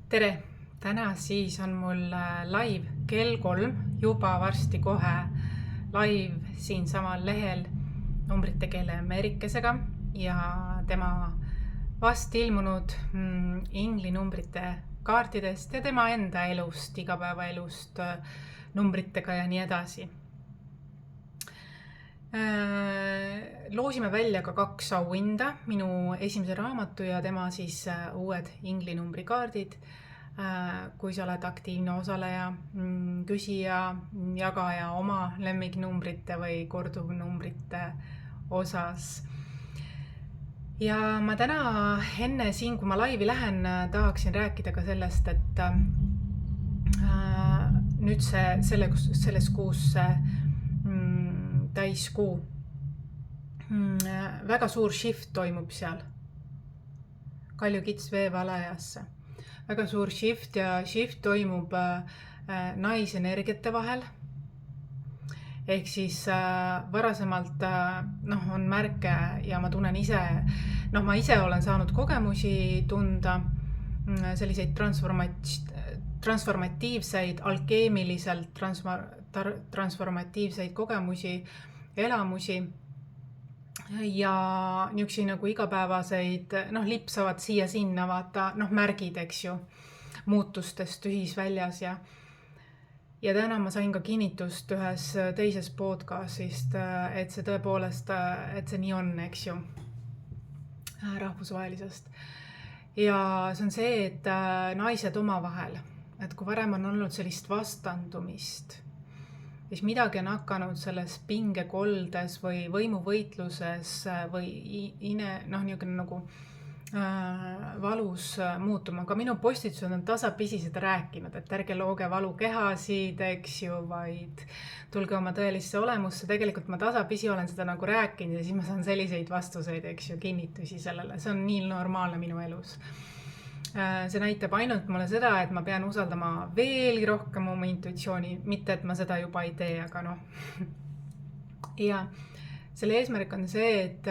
Tere! Täna siis on mul live kell 3, juba varsti kohe live siinsamal lehel numbrite keele Ameerikesega ja tema vast ilmunud ingli numbrite kaartidest ja tema enda elust, igapäevaelust numbritega ja nii edasi. Loosime välja ka 2 auhinda, minu esimese raamatu ja tema siis uued ingli numbrikaardid. Kui sa oled aktiivne osaleja, küsija, jagaja oma lemmiknumbrite või korduvnumbrite osas. Ja ma täna enne siin, kui ma laivi lähen, tahaksin rääkida ka sellest, et nüüd selles kuus täiskuu väga suur shift toimub seal Kalju-Kits veevalajasse. Väga suur shift ja shift toimub naisenergiate vahel. Ehk siis varasemalt on märke ja ma tunnen ise, ma ise olen saanud kogemusi tunda, selliseid transformatiivseid, alkeemiliselt transformatiivseid kogemusi, elamusi ja niisuguseid nagu igapäevaseid, lipsavad siia-sinna, vaata, märgid, eks ju, muutustest ühisväljas ja täna ma sain ka kinnitust ühes teises podcastist, et see tõepoolest, et see nii on, eks ju, rahvusvahelisest. Ja see on see, et naised omavahel, et kui varem on olnud sellist vastandumist, siis midagi on hakanud selles pingekoldes või võimuvõitluses või niisugune nagu valus muutuma. Ka minu postitused on tasapisi seda rääkinud, et ärge looge valukehasid, eks ju, vaid tulge oma tõelisse olemusse. Tegelikult ma tasapisi olen seda nagu rääkinud ja siis ma saan selliseid vastuseid, eks ju, kinnitusi sellele. See on nii normaalne minu elus. See näitab ainult mulle seda, et ma pean usaldama veelgi rohkem oma intuitsiooni, mitte et ma seda juba ei tee, aga Ja selle eesmärk on see, et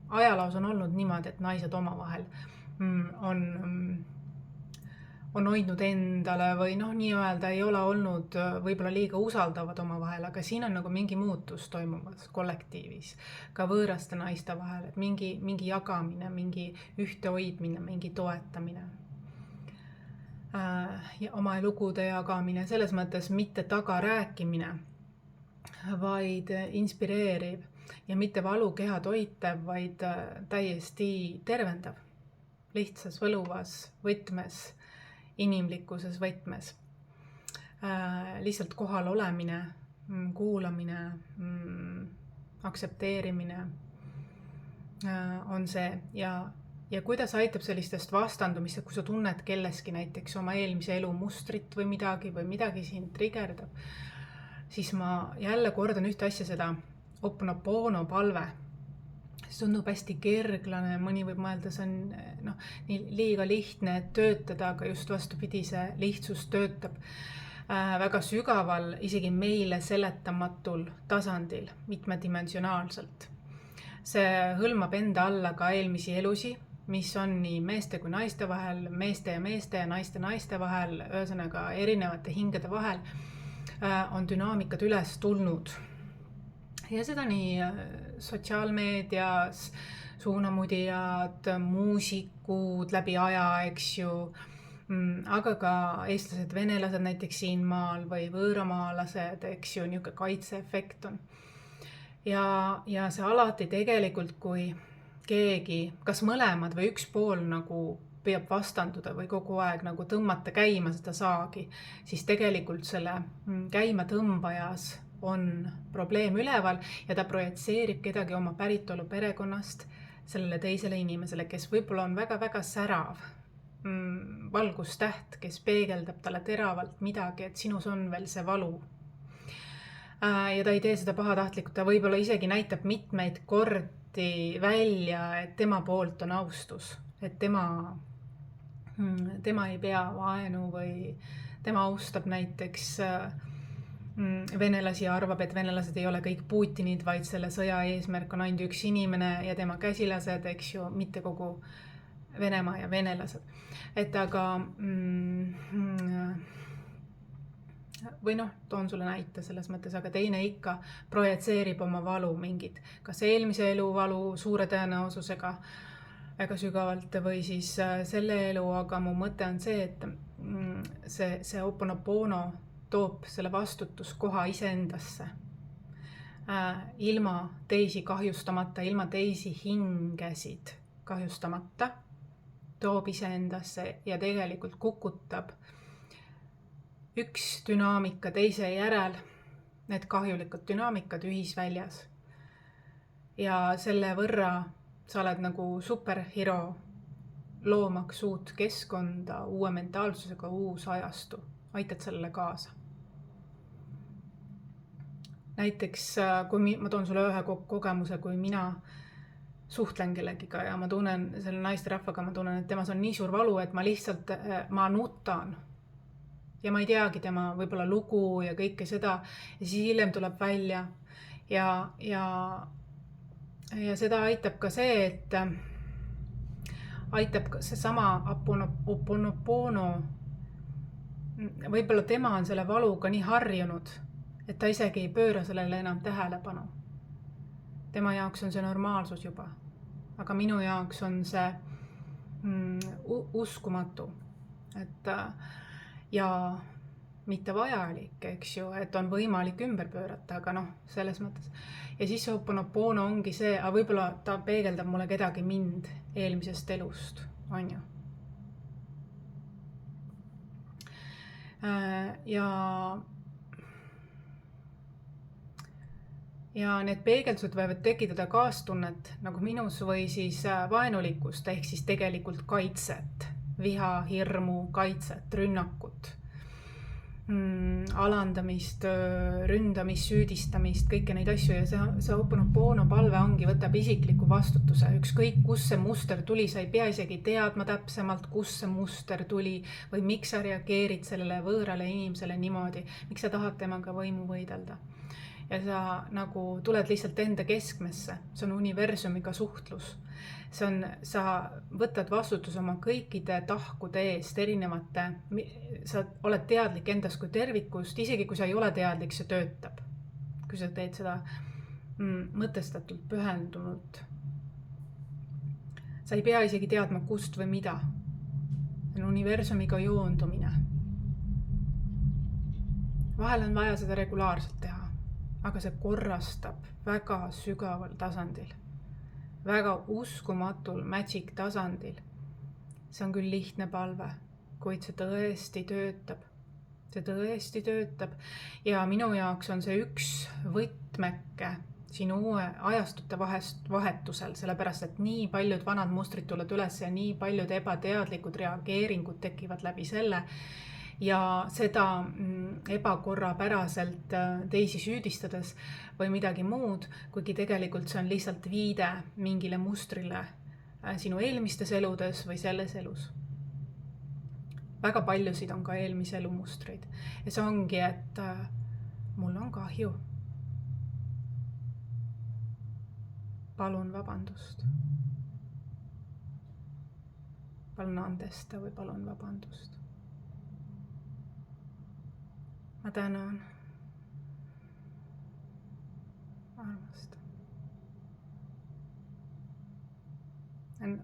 ajaloos on olnud niimoodi, et naised omavahel on hoidnud endale või nii-öelda ei ole olnud võib-olla liiga usaldavad omavahel, aga siin on nagu mingi muutus toimumas kollektiivis, ka võõraste naiste vahel, et mingi jagamine, mingi ühtehoidmine, mingi toetamine. Ja oma lugude jagamine, selles mõttes mitte tagarääkimine, vaid inspireeriv ja mitte valukeha toitev, vaid täiesti tervendav, lihtsas võluvas võtmes, inimlikkuses võtmes. Lihtsalt kohal olemine, kuulamine, aksepteerimine on see ja kuidas aitab sellistest vastandumist, kui sa tunned kelleski näiteks oma eelmise elu mustrit või midagi siin trigerdab, siis ma jälle kordan ühte asja, seda Ho'oponopono palve. See tundub hästi kerglane, mõni võib mõelda, see on liiga lihtne töötada, aga just vastupidi, see lihtsus töötab väga sügaval, isegi meile seletamatul tasandil, mitmedimensionaalselt. See hõlmab enda alla ka eelmisi elusi, mis on nii meeste kui naiste vahel, meeste ja naiste vahel, ühesõnaga erinevate hingede vahel on dünaamikad üles tulnud. Ja seda nii sotsiaalmeedias, suunamudijad, muusikud läbi aja, eks ju, aga ka eestlased, venelased näiteks siin maal või võõramaalased, eks ju, niisugune kaitseefekt on. Ja see alati tegelikult, kui keegi, kas mõlemad või üks pool nagu peab vastanduda või kogu aeg nagu tõmmata käima seda saagi, siis tegelikult selle käima tõmbajas on probleem üleval ja ta projitseerib kedagi oma päritolu perekonnast sellele teisele inimesele, kes võib-olla on väga-väga särav valgustäht, kes peegeldab talle teravalt midagi, et sinus on veel see valu. Ja ta ei tee seda pahatahtlikult, ta võib-olla isegi näitab mitmeid kordi välja, et tema poolt on austus, et tema ei pea vaenu või tema austab näiteks venelasi ja arvab, et venelased ei ole kõik Putinid, vaid selle sõja eesmärk on ainult üks inimene ja tema käsilased, eks ju, mitte kogu Venemaa ja venelased. Et aga või noh, toon sulle näite selles mõttes, aga teine ikka projitseerib oma valu mingit, kas eelmise elu valu suure tõenäosusega väga sügavalt või siis selle elu, aga mu mõte on see, et see Ho'oponopono toob selle vastutuskoha iseendasse. Ilma teisi kahjustamata, ilma teisi hingesid kahjustamata, toob iseendasse ja tegelikult kukutab üks dünaamika teise järel, need kahjulikud dünaamikad ühisväljas. Ja selle võrra sa oled nagu superhero loomaks uut keskkonda, uue mentaalsusega, uus ajastu. Aitad sellele kaasa. Näiteks, kui ma toon sulle ühe kogemuse, kui mina suhtlen kellegiga ja ma tunnen selle naisterahvaga, ma tunnen, et temas on nii suur valu, et ma lihtsalt, ma nutan. Ja ma ei teagi tema võib-olla lugu ja kõike seda. Ja siis hiljem tuleb välja. Ja seda aitab ka see, et aitab see sama Ho'oponopono. Võib-olla tema on selle valuga nii harjunud, et ta isegi ei pööra sellele enam tähelepanu. Tema jaoks on see normaalsus juba. Aga minu jaoks on see uskumatu. Et ja mitte vajalik, eks ju, et on võimalik ümber pöörata, aga noh, selles mõttes. Ja siis see Ho'oponopono ongi see, aga võib-olla ta peegeldab mulle kedagi mind eelmisest elust, on ju. Ja need peegeldused võivad tekitada kaastunnet nagu minus või siis vaenulikkust, ehk siis tegelikult kaitset. Viha, hirmu, kaitset, rünnakut, alandamist, ründamist, süüdistamist, kõike neid asju. Ja see Ho'oponopono palve ongi, võtab isikliku vastutuse. Ükskõik, kus see muster tuli, sa ei pea isegi teadma täpsemalt, kus see muster tuli või miks sa reageerid sellele võõrale inimesele niimoodi, miks sa tahad temaga võimu võidelda. Ja sa nagu tuled lihtsalt enda keskmesse. See on universumiga suhtlus. Sa võtad vastutus oma kõikide tahkude eest, erinevate, sa oled teadlik endast kui tervikust, isegi kui sa ei ole teadlik, see töötab. Kui sa teed seda mõtestatult, pühendunult. Sa ei pea isegi teadma, kust või mida. See on universumiga joondumine. Vahel on vaja seda regulaarselt teha, aga see korrastab väga sügaval tasandil. Väga uskumatul magic tasandil. See on küll lihtne palve, kuid see tõesti töötab. See tõesti töötab. Ja minu jaoks on see üks võtmeke siin uue ajastute vahetusel, sellepärast et nii paljud vanad mustrid tulevad üles ja nii paljud ebateadlikud reageeringud tekivad läbi selle. Ja seda ebakorrapäraselt teisi süüdistades või midagi muud, kuigi tegelikult see on lihtsalt viide mingile mustrile sinu eelmistes eludes või selles elus. Väga paljusid on ka eelmise elu mustreid. Ja see ongi, et mul on kahju. Palun vabandust. Palun andesta või palun vabandust. Ma tänan. Armastan.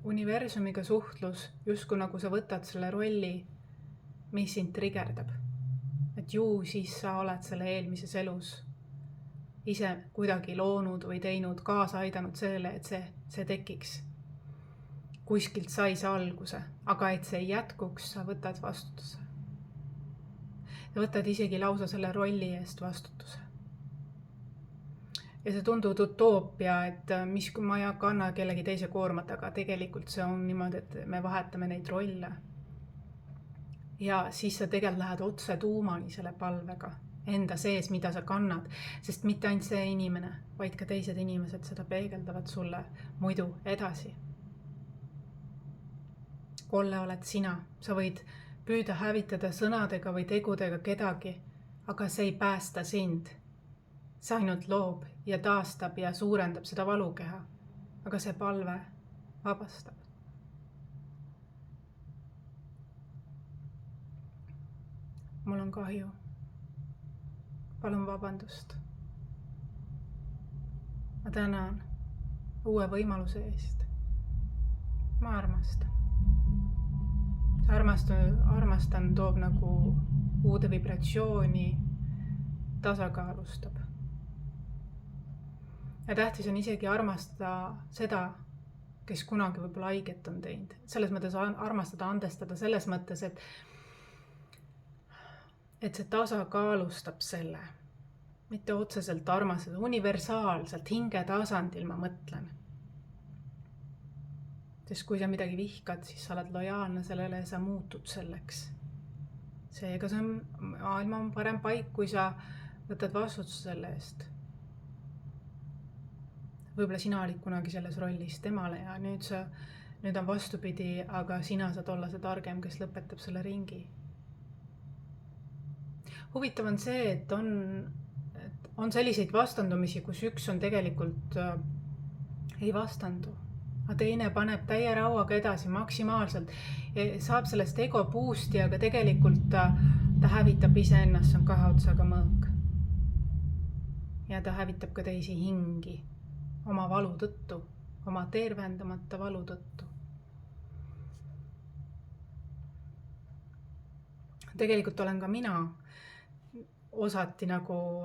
Universumiga suhtlus, justkui nagu sa võtad selle rolli, mis sind trigerdab. Et ju siis sa oled selle eelmises elus ise kuidagi loonud või teinud, kaasa aidanud sellele, et see tekiks. Kuskilt sai see alguse, aga et see jätkuks, sa võtad vastutuse. Ja võtad isegi lausa selle rolli eest vastutuse. Ja see tundub utoopia, et mis kui ma ei kanna kellegi teise koormat, aga tegelikult see on niimoodi, et me vahetame neid rolle. Ja siis sa tegelikult lähed otse tuumani selle palvega, enda sees, mida sa kannad, sest mitte ainult see inimene, vaid ka teised inimesed seda peegeldavad sulle muidu edasi. Kolle oled sina, sa võid püüda hävitada sõnadega või tegudega kedagi, aga see ei päästa sind. See ainult loob ja taastab ja suurendab seda valukeha, aga see palve vabastab. mul on kahju. Palun vabandust. Ma tänan uue võimaluse eest. Ma armastan. Armastan toob nagu uude vibratsiooni, tasakaalustab. Ja tähtis on isegi armastada seda, kes kunagi võib-olla haiget on teinud. Selles mõttes armastada, andestada, selles mõttes, et see tasakaalustab selle. Mitte otseselt armastada, universaalselt, hinge tasandil ma mõtlen. Sest kui sa midagi vihkad, siis sa oled lojaalne sellele ja sa muutud selleks. Seega see on maailma parem paik, kui sa võtad vastutuse selle eest. Võib-olla sina olid kunagi selles rollis temale ja nüüd on vastupidi, aga sina saad olla see targem, kes lõpetab selle ringi. Huvitav on see, et on selliseid vastandumisi, kus üks on tegelikult ei vastandu. Aga teine paneb täie rauaga edasi maksimaalselt. Saab sellest ego boost'i, aga tegelikult ta hävitab iseennast, see on kahe otsaga mõõk. Ja ta hävitab ka teisi hingi oma valu tõttu, oma tervendamata valu tõttu. Tegelikult olen ka mina osati nagu,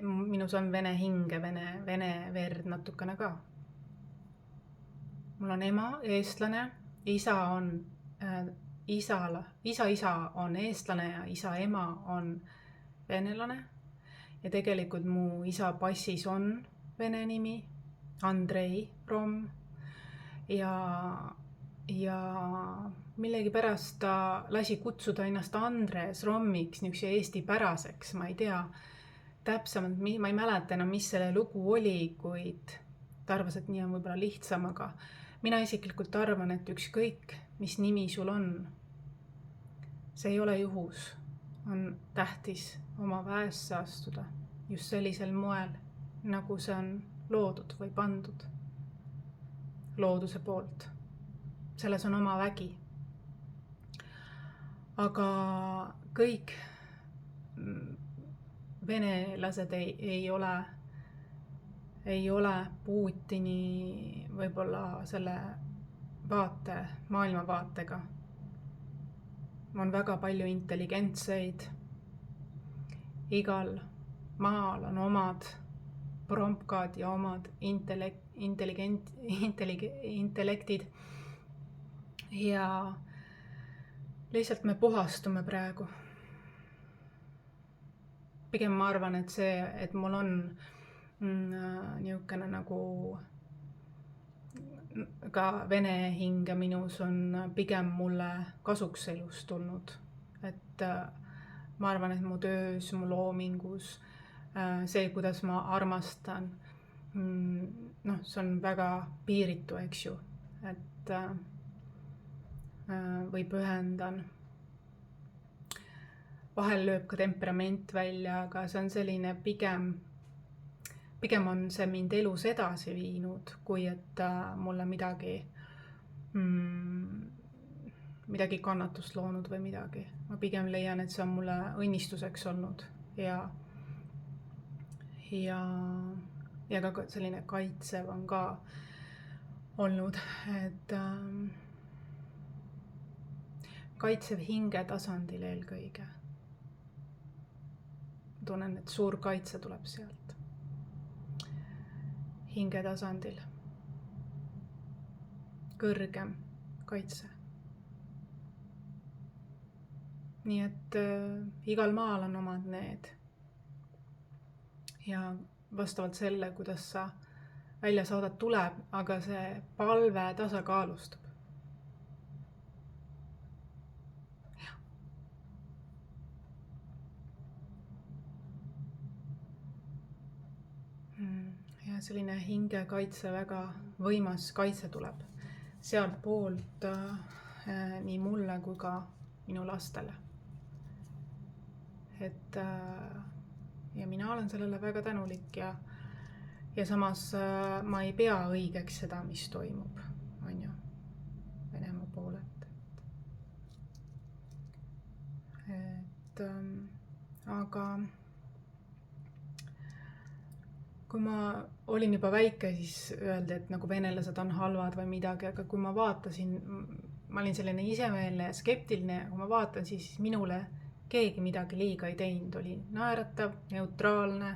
minus on vene hinge, vene verd natukene ka. Mul on ema, eestlane, isa on eestlane ja isa-ema on venelane. Ja tegelikult mu isa passis on vene nimi, Andrei Romm. Ja millegipärast ta lasi kutsuda ennast Andres Rommiks, niisuguse eestipäraseks, ma ei tea täpsemalt, ma ei mäleta enam, mis selle lugu oli, kuid ta arvas, et nii on võib-olla lihtsam, aga mina isiklikult arvan, et ükskõik, mis nimi sul on, see ei ole juhus, on tähtis oma väesse astuda just sellisel moel, nagu see on loodud või pandud looduse poolt. Selles on oma vägi. Aga kõik venelased ei ole Putini võib-olla selle maailmavaatega. On väga palju intelligentseid. Igal maal on omad prompkad ja omad intellektid. Ja lihtsalt me puhastume praegu. Pigem ma arvan, et mul on niisugune nagu ka vene hinge minus on pigem mulle kasuks elus tulnud. Et ma arvan, et mu töös, mu loomingus, see, kuidas ma armastan, see on väga piiritu, eks ju. Et või pühendan. Vahel lööb ka temperament välja, aga see on selline pigem on see mind elus edasi viinud, kui et mulle midagi kannatust loonud või midagi. Ma pigem leian, et see on mulle õnnistuseks olnud ja ka selline kaitsev on ka olnud, et kaitsev hinge tasandil eelkõige. Tunnen, et suur kaitse tuleb sealt. Hinge tasandil. Kõrgem kaitse. Nii et igal maal on omad need. Ja vastavalt selle, kuidas sa välja saadad, tuleb, aga see palve tasakaalustab. Ja selline hingekaitse, väga võimas kaitse tuleb sealt poolt nii mulle kui ka minu lastele. Et ja mina olen sellele väga tänulik ja samas ma ei pea õigeks seda, mis toimub, on ju, Venemaa poolelt. aga kui ma olin juba väike, siis öeldi, et nagu venelased on halvad või midagi, aga kui ma vaatasin, ma olin selline isemeelne ja skeptiline ja kui ma vaatan, siis minule keegi midagi liiga ei teinud, oli naeratav, neutraalne.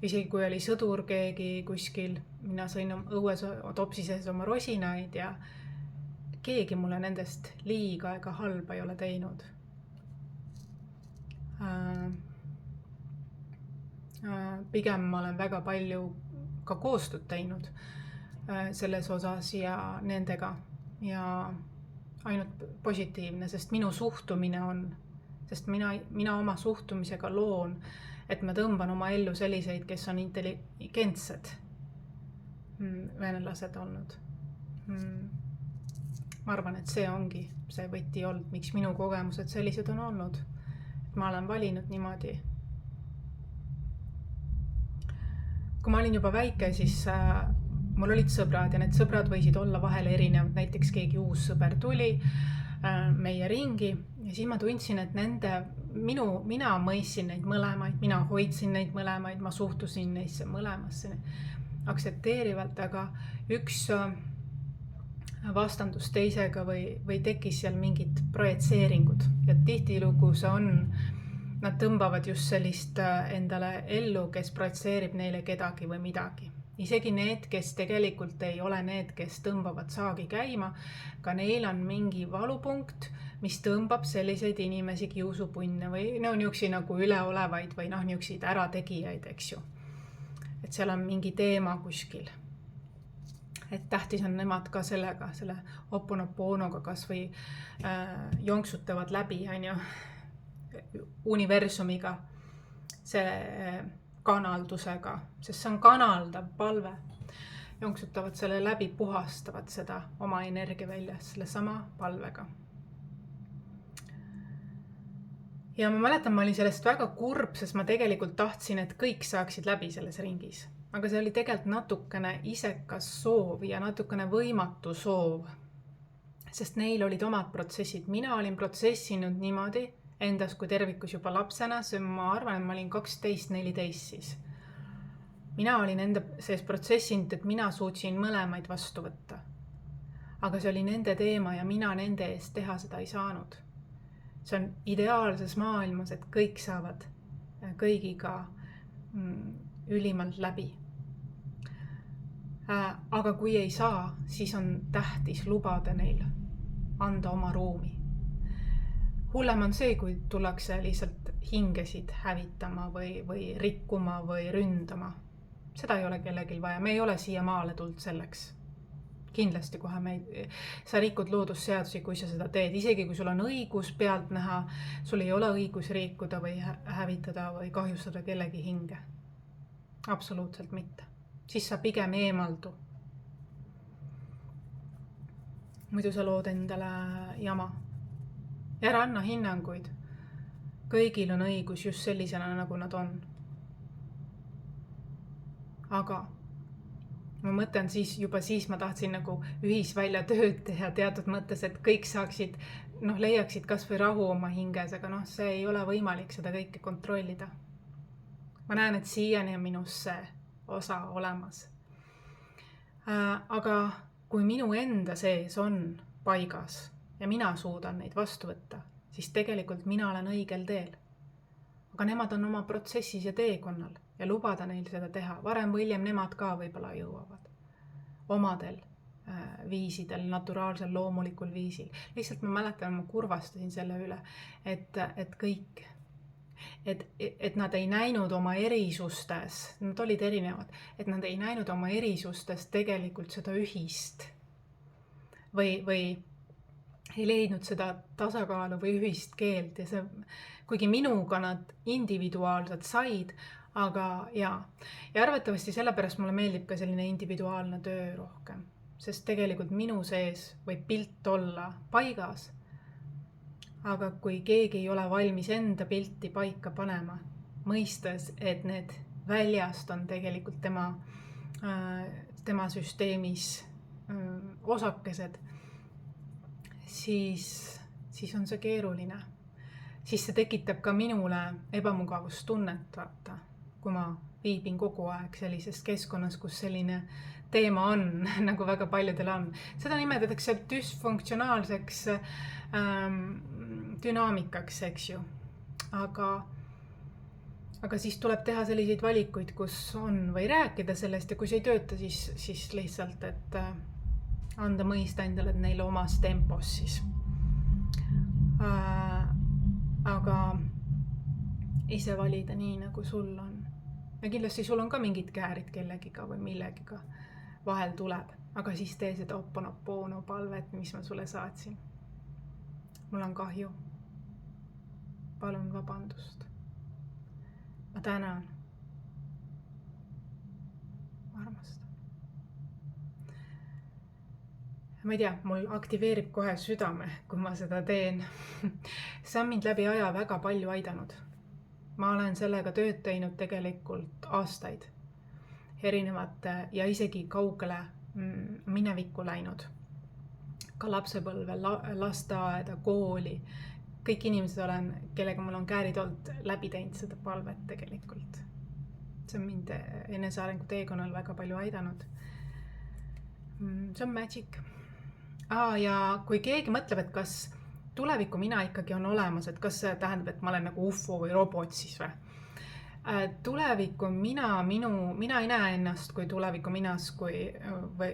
Isegi kui oli sõdur keegi kuskil, mina sõin õues topsi sees oma rosinaid ja keegi mulle nendest liiga ega halba ei ole teinud. Pigem ma olen väga palju ka koostööd teinud selles osas ja nendega ja ainult positiivne, sest minu suhtumine on, sest mina oma suhtumisega loon, et ma tõmban oma ellu selliseid, kes on intelligentsed venelased olnud. Ma arvan, et see ongi see võti olnud, miks minu kogemused sellised on olnud. Et ma olen valinud niimoodi. Kui ma olin juba väike, siis mul olid sõbrad ja need sõbrad võisid olla vahel erinevad. Näiteks keegi uus sõber tuli meie ringi ja siis ma tundsin, et mina mõistsin neid mõlemaid, mina hoidsin neid mõlemaid, ma suhtusin neisse mõlemasse aktsepteerivalt, aga üks vastandus teisega või tekkis seal mingid projitseeringud ja tihtilugu see on, nad tõmbavad just sellist endale ellu, kes projitseerib neile kedagi või midagi. Isegi need, kes tegelikult ei ole need, kes tõmbavad saagi käima, ka neil on mingi valupunkt, mis tõmbab selliseid inimesi kiusupunne või niuksi nagu üleolevaid või niuksid ärategijaid, eks ju. Et seal on mingi teema kuskil. Et tähtis on nemad ka sellega, selle Ho'oponoponoga kas või jonksutavad läbi, universumiga, selle kanaldusega, sest see on kanaldav palve. Jonksutavad selle läbi, puhastavad seda oma energia väljas selle sama palvega. Ja ma mäletan, ma olin sellest väga kurb, sest ma tegelikult tahtsin, et kõik saaksid läbi selles ringis. Aga see oli tegelikult natukene isekas soov ja natukene võimatu soov, sest neil olid omad protsessid. Mina olin protsessinud niimoodi endas kui tervikus juba lapsena, ma arvan, et ma olin 12-14 siis. Mina olin enda sees protsessinud, et mina suutsin mõlemaid vastu võtta. Aga see oli nende teema ja mina nende eest teha seda ei saanud. See on ideaalses maailmas, et kõik saavad kõigiga ülimalt läbi. Aga kui ei saa, siis on tähtis lubada neil anda oma ruumi. Hullem on see, kui tullakse lihtsalt hingesid hävitama või rikkuma või ründama. Seda ei ole kellelgi vaja, me ei ole siia maale tulnud selleks. Kindlasti kohe sa rikud loodusseadusi, kui sa seda teed. Isegi kui sul on õigus pealt näha, sul ei ole õigus rikkuda või hävitada või kahjustada kellegi hinge. Absoluutselt mitte. Siis sa pigem eemaldu. Muidu sa lood endale jama. Ja ära anna hinnanguid. Kõigil on õigus just sellisena, nagu nad on. Aga ma mõtlen siis ma tahtsin nagu ühisvälja tööd teha teatud mõttes, et kõik saaksid, leiaksid kas või rahu oma hinges, aga see ei ole võimalik seda kõike kontrollida. Ma näen, et siiani on minus see osa olemas. Aga kui minu enda sees on paigas ja mina suudan neid vastu võtta, siis tegelikult mina olen õigel teel. Aga nemad on oma protsessis ja teekonnal ja lubada neil seda teha. Varem või hiljem nemad ka võib-olla jõuavad omadel viisidel, naturaalsel, loomulikul viisil. Lihtsalt ma mäletan, ma kurvastasin selle üle, et kõik, et nad ei näinud oma erisustes, nad olid erinevad, et nad ei näinud oma erisustes tegelikult seda ühist või ei leidnud seda tasakaalu või ühist keelt ja see, kuigi minuga nad individuaalselt said, aga ja arvatavasti sellepärast mulle meeldib ka selline individuaalne töö rohkem, sest tegelikult minu sees võib pilt olla paigas, aga kui keegi ei ole valmis enda pilti paika panema, mõistes, et need väljast on tegelikult tema süsteemis osakesed, siis on see keeruline. siis see tekitab ka minule ebamugavustunnet, vaata, kui ma viibin kogu aeg sellises keskkonnas, kus selline teema on, nagu väga paljudel on. Seda nimetatakse düsfunktsionaalseks dünaamikaks, eks ju. Aga siis tuleb teha selliseid valikuid, kus on või rääkida sellest ja kui see ei tööta, siis lihtsalt, et anda mõista endale, et neile omas tempos siis. Aga ise valida nii, nagu sul on. Ja kindlasti sul on ka mingid käärid kellegiga või millegiga vahel tuleb, aga siis tee seda Ho'oponopono palvet, mis ma sulle saatsin. Mul on kahju. Palun vabandust. Ma tänan. Ma armastan. Ma ei tea, mul aktiveerib kohe südame, kui ma seda teen. See on mind läbi aja väga palju aidanud. Ma olen sellega tööd teinud tegelikult aastaid. Erinevate ja isegi kaugele minevikku läinud. Ka lapsepõlve, lasteaeda, kooli. Kõik inimesed kellega mul on käärid olnud läbi teinud seda palvet tegelikult. See on mind enesearengu teekonnal väga palju aidanud. See on magic. Ja kui keegi mõtleb, et kas tuleviku mina ikkagi on olemas, et kas see tähendab, et ma olen nagu UFO või robot siis või? Tuleviku mina ei näe ennast kui tuleviku minas või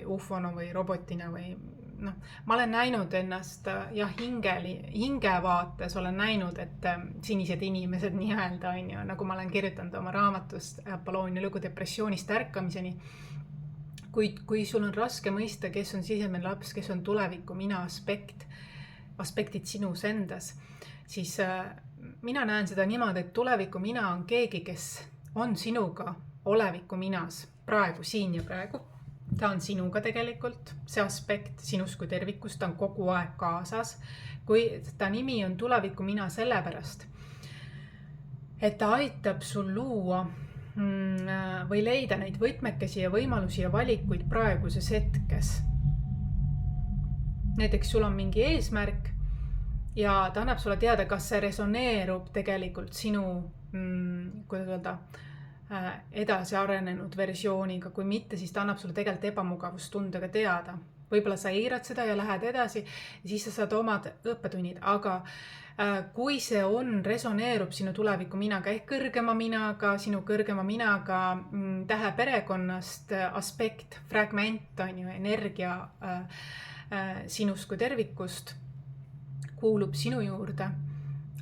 UFO-na või robotina või ma olen näinud ennast ja hingevaates olen näinud, et sinised inimesed nii-öelda on ju, nagu ma olen kirjutanud oma raamatust Apolloonia lugu depressioonist ärkamiseni. Kui sul on raske mõista, kes on sisemine laps, kes on tuleviku mina aspektid sinus endas, siis mina näen seda niimoodi, et tuleviku mina on keegi, kes on sinuga oleviku minas praegu, siin ja praegu. Ta on sinuga tegelikult, see aspekt sinus kui tervikust, ta on kogu aeg kaasas. Kui ta nimi on tuleviku mina sellepärast, et ta aitab sul luua või leida neid võtmekesi ja võimalusi ja valikuid praeguses hetkes. Näiteks sul on mingi eesmärk ja ta annab sulle teada, kas see resoneerub tegelikult sinu, kuidas öelda, edasi arenenud versiooniga, kui mitte, siis ta annab sulle tegelikult ebamugavustundega teada. Võib-olla sa eirad seda ja lähed edasi ja siis sa saad omad õppetunnid, aga kui see resoneerub sinu tuleviku minaga ehk kõrgema minaga, sinu kõrgema minaga tähe perekonnast aspekt, fragment on ju, energia sinust kui tervikust kuulub sinu juurde.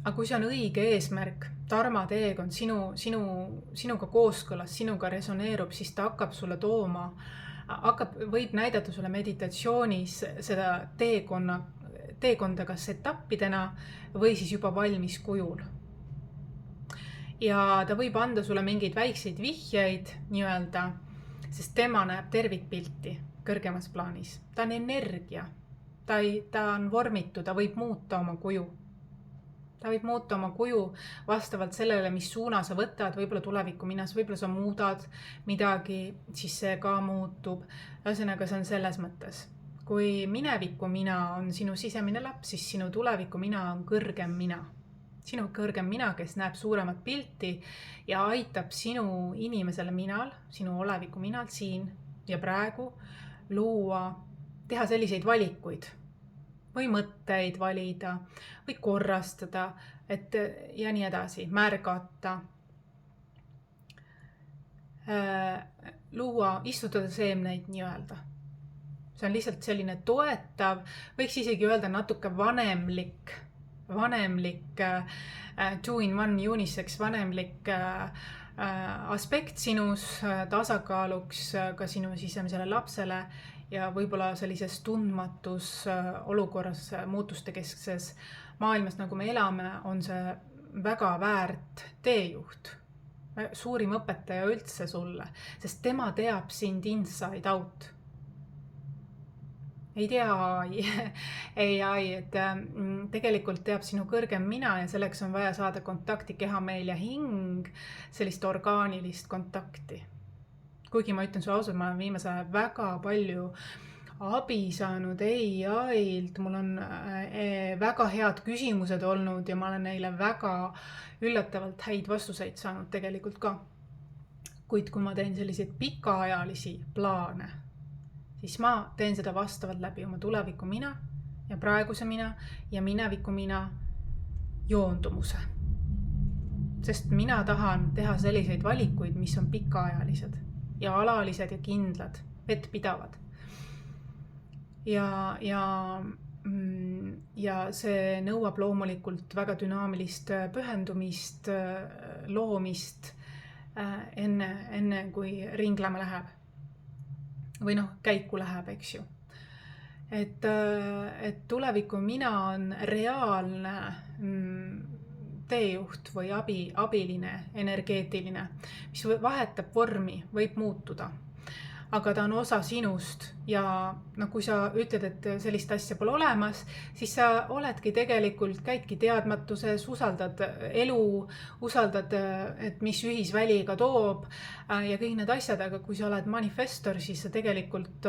Aga kui see on õige eesmärk, Dharma teekond sinuga kooskõlas, sinuga resoneerub, siis ta hakkab sulle tooma, võib näidata sulle meditatsioonis seda teekonda kas etappidena või siis juba valmis kujul. Ja ta võib anda sulle mingeid väikseid vihjeid nii-öelda, sest tema näeb tervikpilti kõrgemas plaanis. Ta on energia, ta on vormitu, ta võib muuta oma kuju. Ta võib muuta oma kuju vastavalt sellele, mis suuna sa võtad, võib-olla tuleviku minas, võib-olla sa muudad midagi, siis see ka muutub. Ühesõnaga, see on selles mõttes. Kui mineviku mina on sinu sisemine laps, siis sinu tuleviku mina on kõrgem mina. Sinu kõrgem mina, kes näeb suuremat pilti ja aitab sinu inimesele minal, sinu oleviku minal siin ja praegu luua, teha selliseid valikuid. Või mõtteid valida, või korrastada, ja nii edasi, märgata, luua, istutada seemneid nii-öelda. See on lihtsalt selline toetav, võiks isegi öelda natuke vanemlik 2-in-1 unisex vanemlik aspekt sinus, tasakaaluks ka sinu sisemisele lapsele, ja võib-olla sellises tundmatus olukorras muutuste keskses maailmas, nagu me elame, on see väga väärt teejuht. Suurim õpetaja üldse sulle, sest tema teab sind inside out. Ei tea AI, et tegelikult teab sinu kõrgem mina ja selleks on vaja saada kontakti kehameel ja hing, sellist orgaanilist kontakti. Kuigi ma ütlen sulle ausalt, ma olen viimase väga palju abi saanud AI-lt, mul on väga head küsimused olnud ja ma olen neile väga üllatavalt häid vastuseid saanud tegelikult ka. Kuid kui ma teen selliseid pikaajalisi plaane, siis ma teen seda vastavalt läbi oma tuleviku mina ja praeguse mina ja mineviku mina joondumuse. Sest mina tahan teha selliseid valikuid, mis on pikaajalised ja alalised ja kindlad, vettpidavad. Ja see nõuab loomulikult väga dünaamilist pühendumist, loomist enne kui ringlema läheb. Või käiku läheb, eks ju. Et tuleviku mina on reaalne teejuht või abiline, energeetiline, mis vahetab vormi, võib muutuda. Aga ta on osa sinust ja kui sa ütled, et sellist asja pole olemas, siis sa oledki tegelikult, käidki teadmatuses, usaldad elu, usaldad, et mis ühisväliga toob ja kõik need asjad, aga kui sa oled manifestor, siis sa tegelikult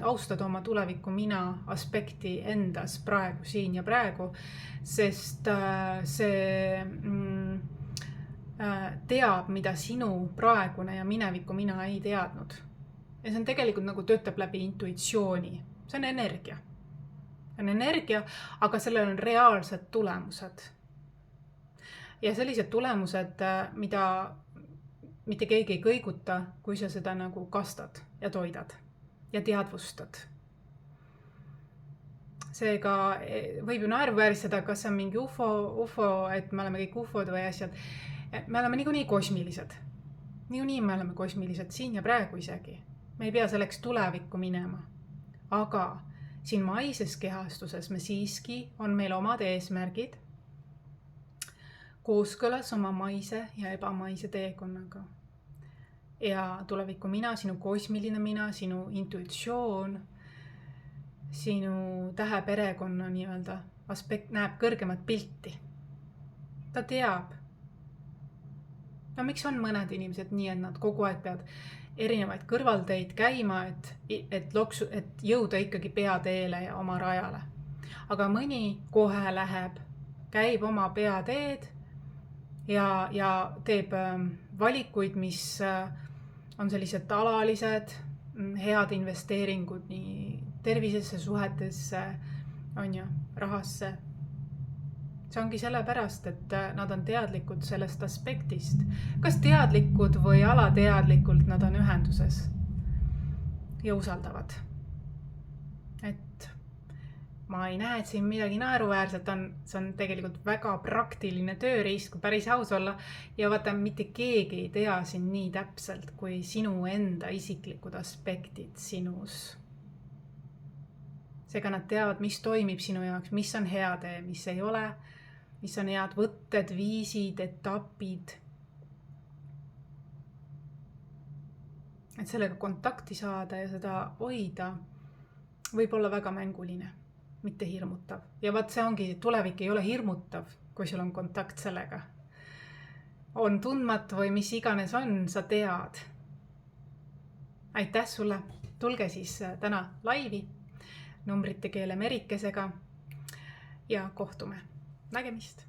austad oma tuleviku mina aspekti endas praegu, siin ja praegu, sest see teab, mida sinu praegune ja mineviku mina ei teadnud. Ja see on tegelikult töötab läbi intuitsiooni. See on energia. See on energia, aga sellel on reaalsed tulemused. Ja sellised tulemused, mida mitte keegi ei kõiguta, kui sa seda kastad ja toidad ja teadvustad. Seega võib ju naeruvääristada, kas see on mingi UFO, et me oleme kõik UFOd või asjad. Me oleme niikuinii kosmilised. Niikuinii me oleme kosmilised, siin ja praegu isegi. Me ei pea selleks tulevikku minema. Aga siin maises kehastuses me siiski on meil omad eesmärgid kooskõlas oma maise ja ebamaise teekonnaga. Ja tuleviku mina, sinu kosmiline mina, sinu intuitsioon, sinu täheperekonna aspekt näeb kõrgemat pilti. Ta teab. Miks on mõned inimesed nii, et nad kogu aeg peavad erinevaid kõrvalteid käima, et jõuda ikkagi peateele ja oma rajale. Aga mõni kohe läheb, käib oma peateed ja teeb valikuid, mis on sellised alalised, head investeeringud nii tervisesse, suhetesse, rahasse. See ongi sellepärast, et nad on teadlikud sellest aspektist. Kas teadlikud või alateadlikult nad on ühenduses ja usaldavad. Et ma ei näe, et siin midagi naeruväärselt on. See on tegelikult väga praktiline tööriist, kui päris aus olla. Ja vaata, mitte keegi ei tea siin nii täpselt, kui sinu enda isiklikud aspektid sinus. Seega nad teavad, mis toimib sinu jaoks, mis on hea tee, mis ei ole, mis on head võtted, viisid, etapid. Et sellega kontakti saada ja seda hoida võib olla väga mänguline, mitte hirmutav. Ja vaat see ongi, tulevik ei ole hirmutav, kui sul on kontakt sellega. On tundmatu või mis iganes on, sa tead. Aitäh sulle, tulge siis täna laivi numbrite keele merikesega ja kohtume. Nägemist!